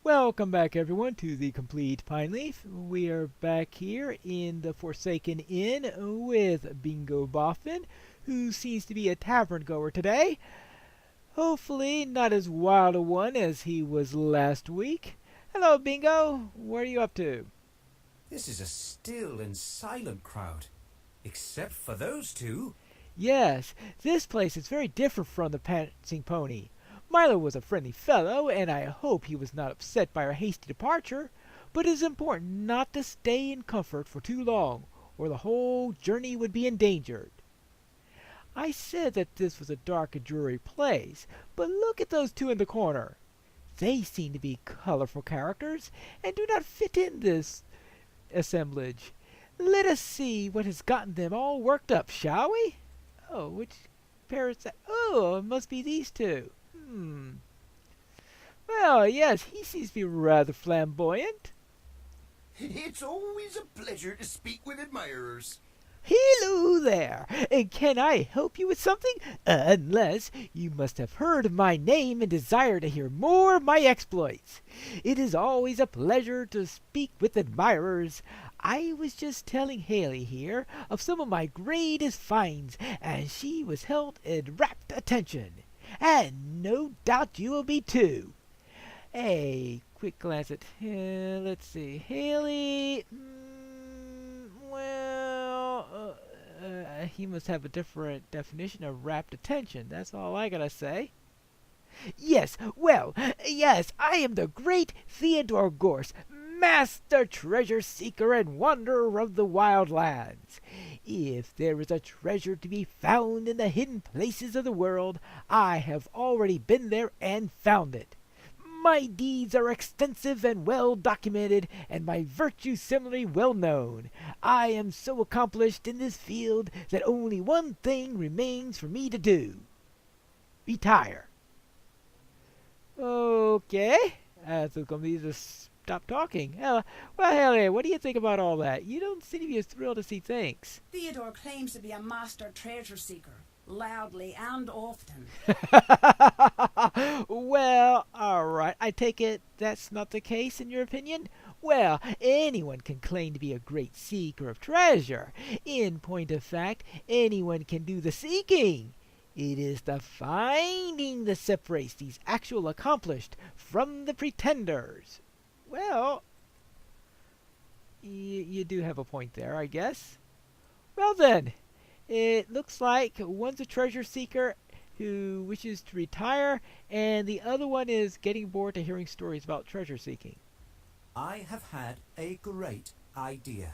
Welcome back, everyone, to the Complete Pineleaf. We are back here in the Forsaken Inn with Bingo Boffin, who seems to be a tavern goer today. Hopefully, not as wild a one as he was last week. Hello, Bingo. What are you up to? This is a still and silent crowd, except for those two. Yes, this place is very different from the Prancing Pony. Milo was a friendly fellow, and I hope he was not upset by our hasty departure, but it is important not to stay in comfort for too long, or the whole journey would be endangered. I said that this was a dark and dreary place, but look at those two in the corner. They seem to be colorful characters, and do not fit in this assemblage. Let us see what has gotten them all worked up, shall we? Oh, which pair is that? Oh, it must be these two. Well, yes, he seems to be rather flamboyant. It's always a pleasure to speak with admirers. Hello there! Can I help you with something? Unless you must have heard of my name and desire to hear more of my exploits. It is always a pleasure to speak with admirers. I was just telling Haley here of some of my greatest finds, and she was held in rapt attention. And no doubt you will be too. A quick glance at let's see, Haley. He must have a different definition of rapt attention. That's all I gotta say. Yes, I am the great Theodore Gorse, master treasure seeker and wanderer of the wild lands. If there is a treasure to be found in the hidden places of the world, I have already been there and found it. My deeds are extensive and well documented, and my virtues similarly well known. I am so accomplished in this field that only one thing remains for me to do. Retire. Okay. I think I'm need to stop talking. Well, Haley, what do you think about all that? You don't seem to be as thrilled as he thinks. Theodore claims to be a master treasure seeker, loudly and often. Well, all right. I take it that's not the case in your opinion? Well, anyone can claim to be a great seeker of treasure. In point of fact, anyone can do the seeking. It is the finding that separates these actual accomplished from the pretenders. Well, you do have a point there, I guess. Well then, it looks like one's a treasure seeker who wishes to retire, and the other one is getting bored to hearing stories about treasure seeking. I have had a great idea.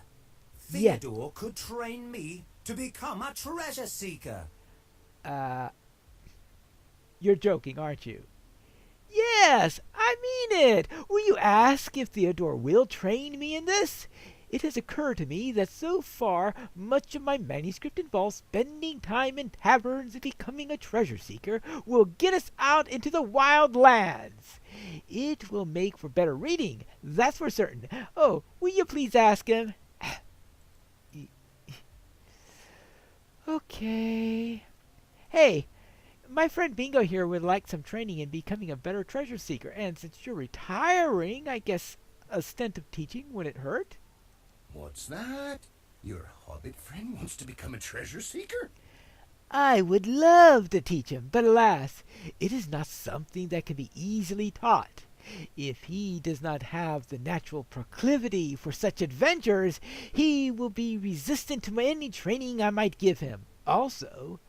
Yeah. Theodore could train me to become a treasure seeker. You're joking, aren't you? Yes, I mean it. Will you ask if Theodore will train me in this? It has occurred to me that so far much of my manuscript involves spending time in taverns and becoming a treasure seeker will get us out into the wild lands. It will make for better reading, that's for certain. Oh, will you please ask him? Okay. Hey, my friend Bingo here would like some training in becoming a better treasure seeker, and since you're retiring, I guess a stint of teaching wouldn't hurt. What's that? Your hobbit friend wants to become a treasure seeker? I would love to teach him, but alas, it is not something that can be easily taught. If he does not have the natural proclivity for such adventures, he will be resistant to any training I might give him. Also,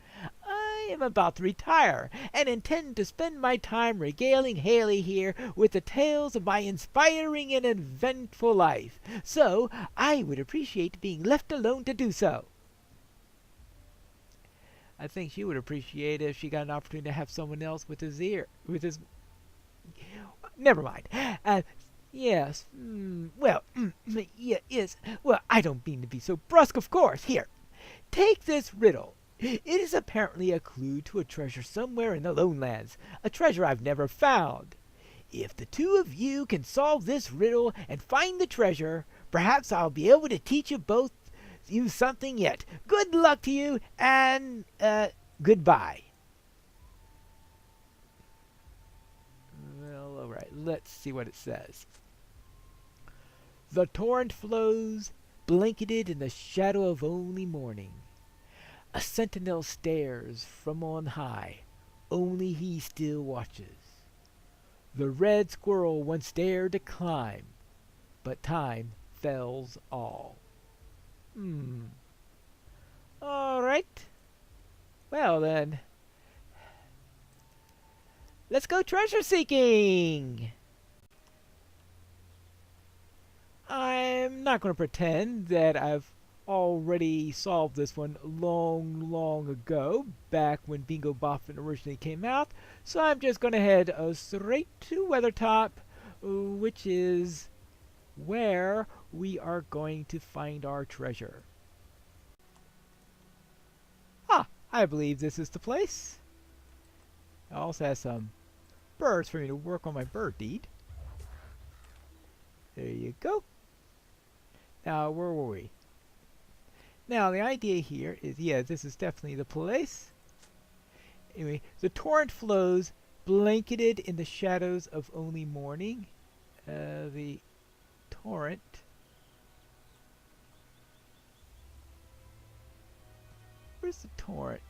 I am about to retire, and intend to spend my time regaling Haley here with the tales of my inspiring and eventful life, so I would appreciate being left alone to do so. I think she would appreciate it if she got an opportunity to have someone else with his Never mind. Yes. Yes. Well, I don't mean to be so brusque, of course. Here, take this riddle. It is apparently a clue to a treasure somewhere in the lowlands, a treasure I've never found. If the two of you can solve this riddle and find the treasure, perhaps I'll be able to teach you something yet. Good luck to you, and goodbye. Well, all right. let's see what it says. The torrent flows, blanketed in the shadow of only morning. A sentinel stares from on high, only he still watches. The red squirrel once dared to climb, but time fells all. Alright. Well then, let's go treasure seeking! I'm not going to pretend that I've already solved this one long ago, back when Bingo Boffin originally came out, so I'm just going to head straight to Weathertop, which is where we are going to find our treasure. Ah, I believe this is the place. It also has some birds for me to work on my bird deed. There you go. Now, where were we? Now, the idea here is, yeah, this is definitely the place. Anyway, the torrent flows, blanketed in the shadows of only morning. The torrent. Where's the torrent?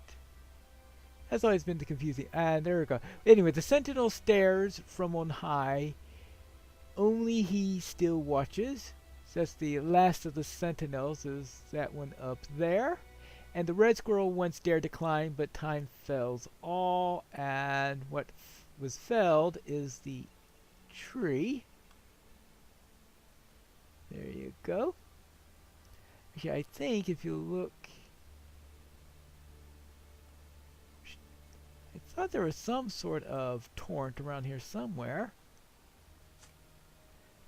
That's always been the confusing. There we go. Anyway, the sentinel stares from on high. Only he still watches. So that's the last of the sentinels, is that one up there. And the red squirrel once dared to climb, but time fells all. And what was felled is the tree. There you go. Actually, I think if you look, I thought there was some sort of torrent around here somewhere.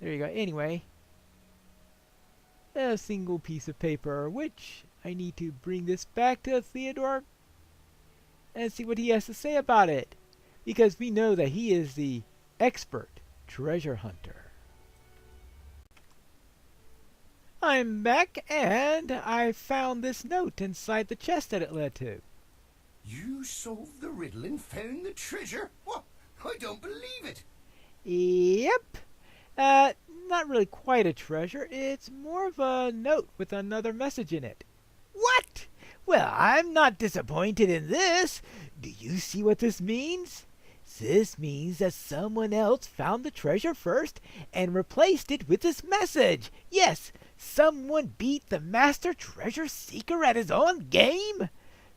There you go. Anyway, a single piece of paper, which I need to bring this back to Theodore and see what he has to say about it, because we know that he is the expert treasure hunter. I'm back, and I found this note inside the chest that it led to. You solved the riddle and found the treasure? What? I don't believe it. Yep. Not really quite a treasure. It's more of a note with another message in it. What? Well, I'm not disappointed in this. Do you see what this means? This means that someone else found the treasure first and replaced it with this message. Yes, someone beat the master treasure seeker at his own game.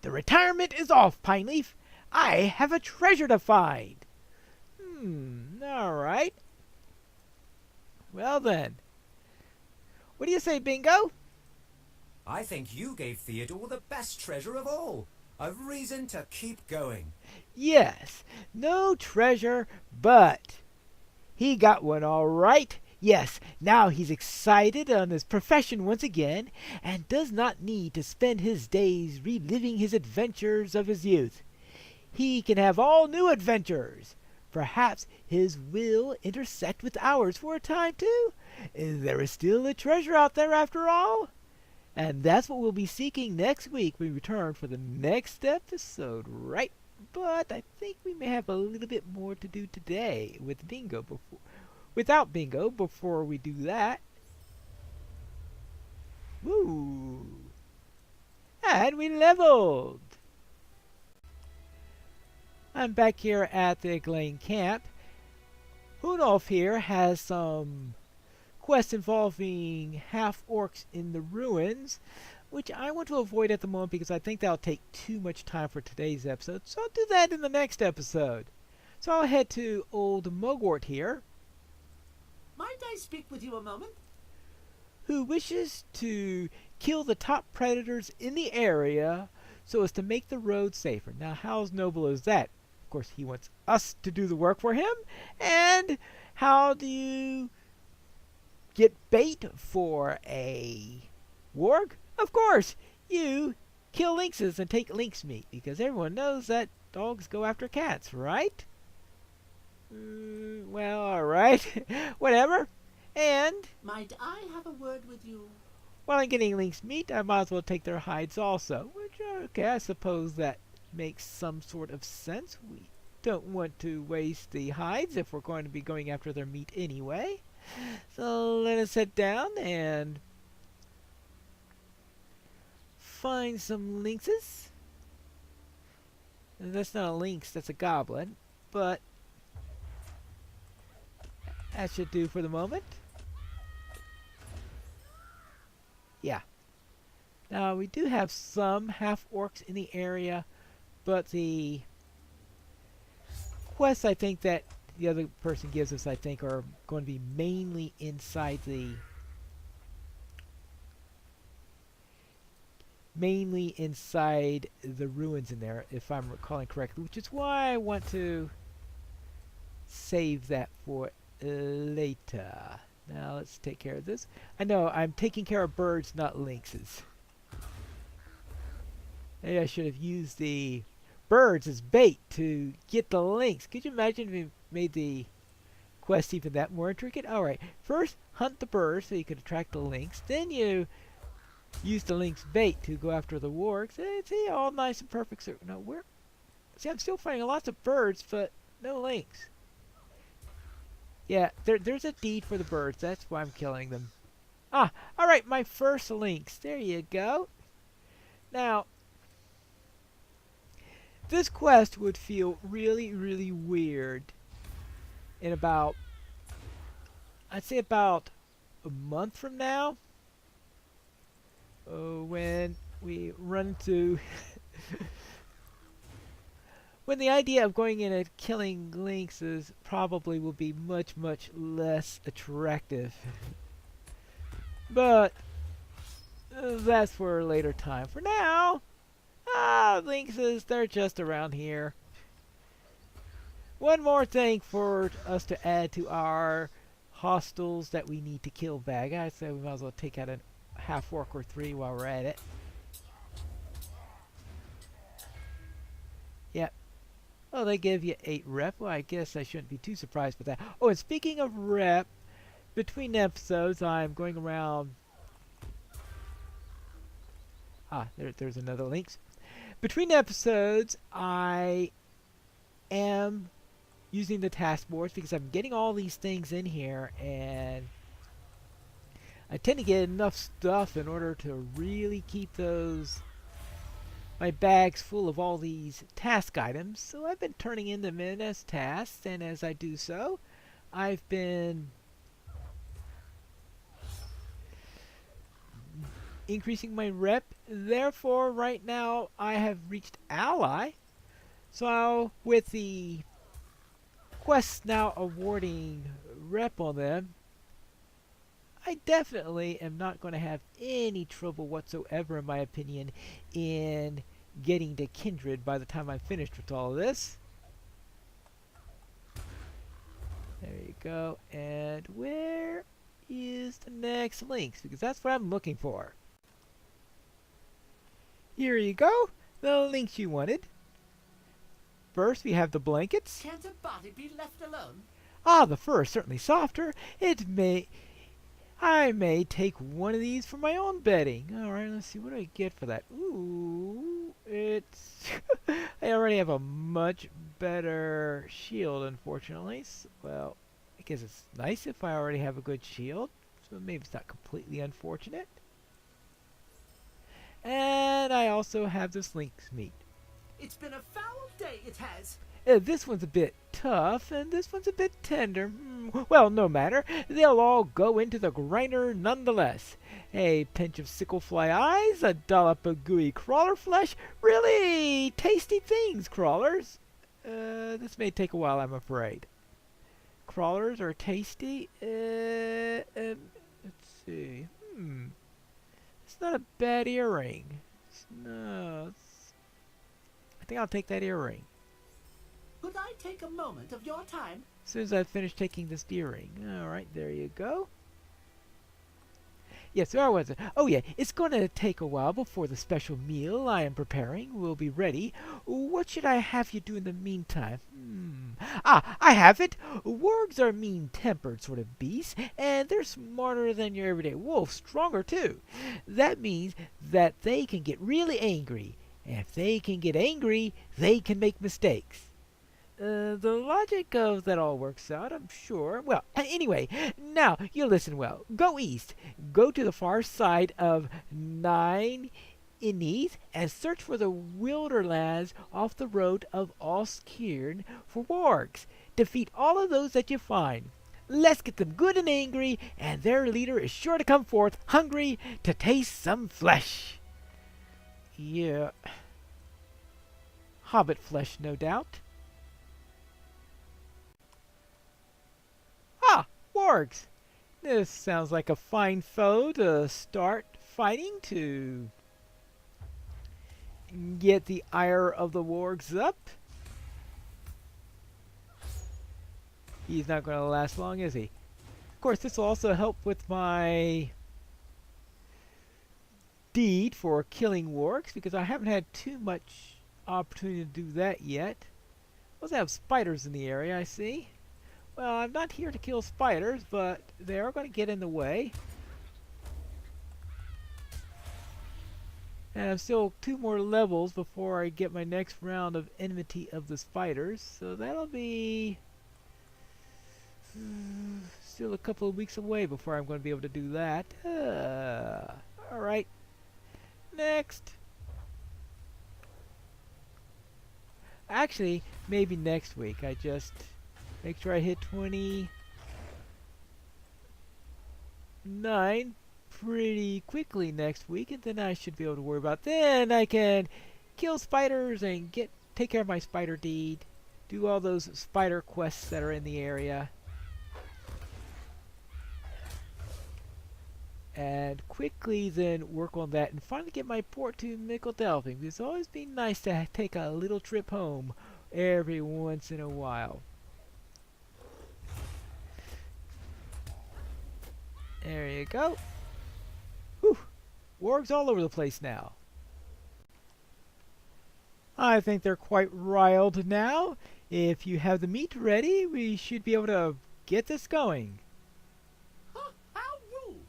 The retirement is off, Pineleaf. I have a treasure to find. All right. Well then, what do you say, Bingo? I think you gave Theodore the best treasure of all. A reason to keep going. Yes, no treasure, but he got one all right. Yes, now he's excited on his profession once again, and does not need to spend his days reliving his adventures of his youth. He can have all new adventures. Perhaps his will intersect with ours for a time, too. There is still a treasure out there after all. And that's what we'll be seeking next week when we return for the next episode, right? But I think we may have a little bit more to do today with Bingo without Bingo before we do that. Woo! And we leveled! I'm back here at the Glen camp. Hunolf here has some quests involving half-orcs in the ruins, which I want to avoid at the moment because I think that'll take too much time for today's episode, so I'll do that in the next episode. So I'll head to Old Mogwart here, Might I speak with you a moment? who wishes to kill the top predators in the area so as to make the road safer. Now, how noble is that? Of course, he wants us to do the work for him. And how do you get bait for a warg? Of course, you kill lynxes and take lynx meat, because everyone knows that dogs go after cats, right? Well, alright. Whatever. And Might I have a word with you? while I'm getting lynx meat, I might as well take their hides also. Which, okay, I suppose that makes some sort of sense. don't want to waste the hides if we're going to be going after their meat anyway. So let us head down and find some lynxes. That's not a lynx, that's a goblin, but that should do for the moment. Yeah. Now we do have some half-orcs in the area, but the quests I think that the other person gives us, I think, are going to be mainly inside the ruins in there, if I'm recalling correctly, which is why I want to save that for later. Now let's take care of this. I know I'm taking care of birds, not lynxes. Maybe I should have used the birds as bait to get the lynx. Could you imagine if we made the quest even that more intricate? Alright, first hunt the birds so you could attract the lynx. Then you use the lynx bait to go after the wargs. See, all nice and perfect. So, no, see, I'm still finding lots of birds, but no lynx. Yeah, there's a deed for the birds. That's why I'm killing them. Ah, alright, my first lynx. There you go. Now, this quest would feel really, really weird in about, I'd say about a month from now. When we run into when the idea of going in and killing lynxes probably will be much, much less attractive. But that's for a later time. For now, lynxes, they're just around here. One more thing for us to add to our hostiles that we need to kill bag. I say we might as well take out a half-orc or 3 while we're at it. Yep. Oh, they give you 8 rep. Well, I guess I shouldn't be too surprised with that. Oh, and speaking of rep, between episodes, I'm going around... there's another lynx. Between episodes, I am using the task boards because I'm getting all these things in here, and I tend to get enough stuff in order to really keep my bags full of all these task items. So I've been turning them in as tasks, and as I do so, I've been increasing my rep. Therefore, right now, I have reached ally. So with the quests now awarding rep on them, I definitely am not going to have any trouble whatsoever, in my opinion, in getting to Kindred by the time I'm finished with all of this. There you go. And where is the next lynx? Because that's what I'm looking for. Here you go. The lynx you wanted. First, we have the blankets. Can't a body be left alone? The fur is certainly softer. I may take one of these for my own bedding. Alright, let's see. What do I get for that? Ooh, it's... I already have a much better shield, unfortunately. Well, I guess it's nice if I already have a good shield. So maybe it's not completely unfortunate. And I also have this lynx meat. It's been a foul day, it has. This one's a bit tough, and this one's a bit tender. Well, no matter. They'll all go into the grinder nonetheless. A pinch of sicklefly eyes, a dollop of gooey crawler flesh. Really tasty things, crawlers. This may take a while, I'm afraid. Crawlers are tasty. Let's see. It's not a bad earring. I think I'll take that earring. Could I take a moment of your time? As soon as I've finished taking this earring. Alright, there you go. Yes, where was it? Oh yeah, it's going to take a while before the special meal I am preparing will be ready. What should I have you do in the meantime? I have it! Wargs are mean-tempered sort of beasts, and they're smarter than your everyday wolf, stronger too. That means that they can get really angry, and if they can get angry, they can make mistakes. The logic of that all works out, I'm sure. Well, anyway, now you listen well. Go east. Go to the far side of Nine Innies and search for the Wilderlands off the road of Oskirn for wargs. Defeat all of those that you find. Let's get them good and angry, and their leader is sure to come forth hungry to taste some flesh. Yeah. Hobbit flesh, no doubt. Ah, wargs. This sounds like a fine foe to start fighting, to get the ire of the wargs up. He's not going to last long, is he? Of course, this will also help with my deed for killing wargs, because I haven't had too much opportunity to do that yet. Also have spiders in the area, I see. Well, I'm not here to kill spiders, but they are going to get in the way. And I'm still 2 more levels before I get my next round of Enmity of the Spiders. So that'll be still a couple of weeks away before I'm going to be able to do that. Alright. Next. Actually, maybe next week. I just make sure I hit 29 pretty quickly next week, and then I should be able to worry about. Then I can kill spiders and take care of my spider deed, do all those spider quests that are in the area, and quickly then work on that and finally get my port to Mickeldelving. It's always been nice to take a little trip home every once in a while. There you go. Whew. Wargs all over the place now. I think they're quite riled now. If you have the meat ready, we should be able to get this going. Huh? How rude!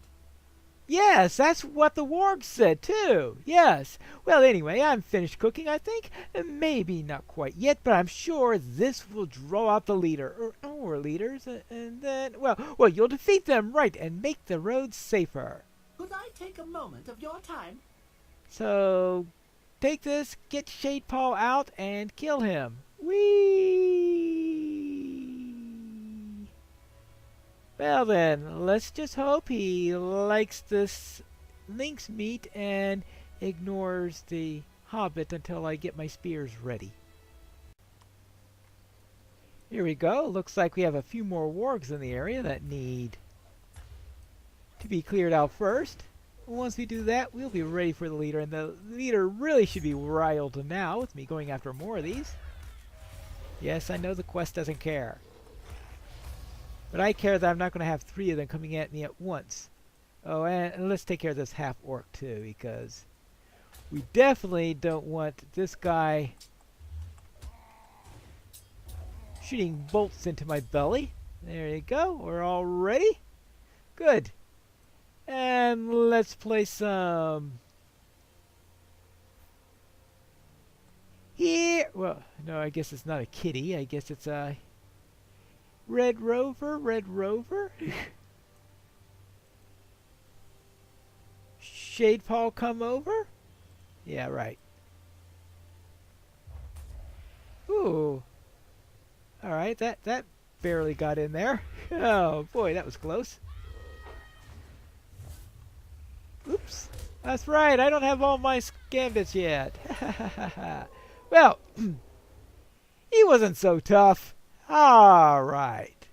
Yes, that's what the wargs said too. Yes. Well, anyway, I'm finished cooking, I think. Maybe not quite yet, but I'm sure this will draw out the leader or leaders, and then, well, you'll defeat them, right, and make the road safer. Could I take a moment of your time? So, take this, get Shadepaw out, and kill him. Whee! Well then, let's just hope he likes this lynx meat and ignores the hobbit until I get my spears ready. Here we go. Looks like we have a few more wargs in the area that need to be cleared out first. Once we do that, we'll be ready for the leader, and the leader really should be riled now with me going after more of these. Yes, I know the quest doesn't care, but I care that I'm not going to have 3 of them coming at me at once. Oh, and let's take care of this half-orc too, because we definitely don't want this guy shooting bolts into my belly. There you go. We're all ready. Good. And let's play some here. Well, no, I guess it's not a kitty. I guess it's a Red Rover. Red Rover. Shadepaw come over? Yeah, right. Ooh. Alright, that barely got in there. Oh boy, that was close. Oops. That's right, I don't have all my gambits yet. Well, he wasn't so tough. Alright.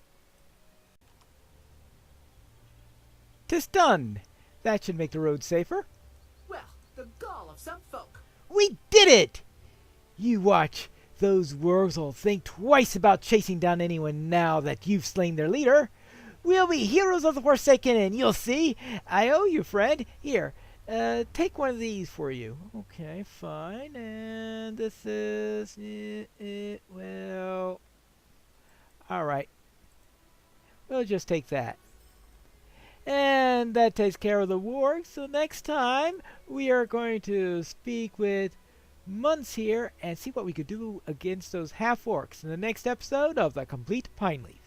'Tis done. That should make the road safer. Well, the gall of some folk. We did it! You watch. Those wargs will think twice about chasing down anyone now that you've slain their leader. We'll be heroes of the Forsaken, and you'll see. I owe you, friend. Here, take one of these for you. Okay, fine. And this is... well... Alright. We'll just take that. And that takes care of the wargs. So next time, we are going to speak with months here and see what we could do against those half-orcs in the next episode of The Complete Pineleaf.